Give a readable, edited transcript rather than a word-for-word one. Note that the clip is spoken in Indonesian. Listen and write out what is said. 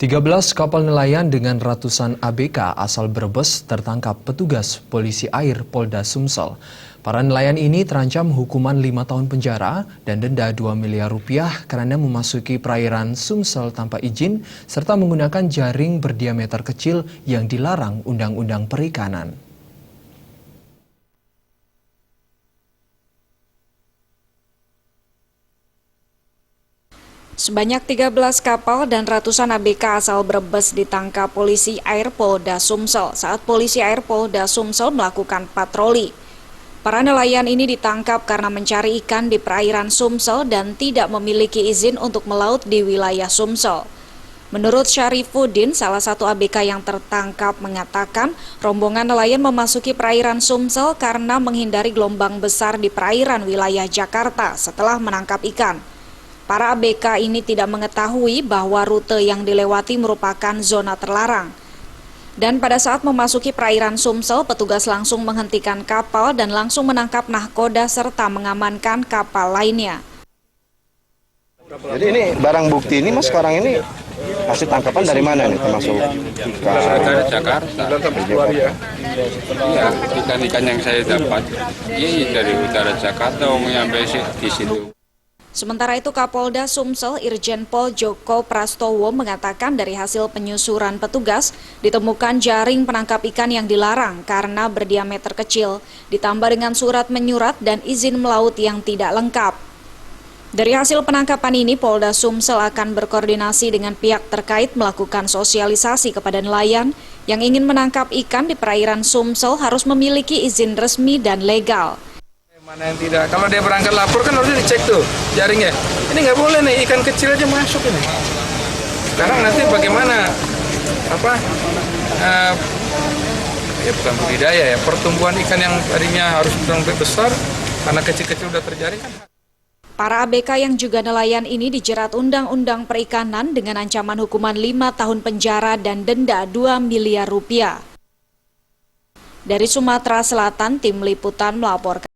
13 kapal nelayan dengan ratusan ABK asal Brebes tertangkap petugas polisi air Polda Sumsel. Para nelayan ini terancam hukuman 5 tahun penjara dan denda 2 miliar rupiah karena memasuki perairan Sumsel tanpa izin serta menggunakan jaring berdiameter kecil yang dilarang Undang-Undang Perikanan. Sebanyak 13 kapal dan ratusan ABK asal Brebes ditangkap polisi air Polda Sumsel saat polisi air Polda Sumsel melakukan patroli. Para nelayan ini ditangkap karena mencari ikan di perairan Sumsel dan tidak memiliki izin untuk melaut di wilayah Sumsel. Menurut Syarifuddin, salah satu ABK yang tertangkap mengatakan rombongan nelayan memasuki perairan Sumsel karena menghindari gelombang besar di perairan wilayah Jakarta setelah menangkap ikan. Para ABK ini tidak mengetahui bahwa rute yang dilewati merupakan zona terlarang. Dan pada saat memasuki perairan Sumsel, petugas langsung menghentikan kapal dan langsung menangkap nahkoda serta mengamankan kapal lainnya. Jadi ini barang bukti ini mas sekarang ini hasil tangkapan dari mana nih termasuk dari Jakarta. Ya, ikan-ikan yang saya dapat ini dari utara Jakarta sampai di situ. Sementara itu Kapolda Sumsel Irjen Pol Joko Prastowo mengatakan dari hasil penyusuran petugas ditemukan jaring penangkap ikan yang dilarang karena berdiameter kecil, ditambah dengan surat menyurat dan izin melaut yang tidak lengkap. Dari hasil penangkapan ini, Polda Sumsel akan berkoordinasi dengan pihak terkait melakukan sosialisasi kepada nelayan yang ingin menangkap ikan di perairan Sumsel harus memiliki izin resmi dan legal. Mana yang tidak, kalau dia berangkat lapor kan harusnya dicek tuh jaringnya. Ini nggak boleh nih, ikan kecil aja masuk ini. Sekarang nanti bagaimana ya bukan budidaya ya, pertumbuhan ikan yang tadinya harus lebih besar karena kecil-kecil udah terjaring kan. Para ABK yang juga nelayan ini dijerat Undang-Undang Perikanan dengan ancaman hukuman 5 tahun penjara dan denda 2 miliar rupiah. Dari Sumatera Selatan, tim liputan melaporkan.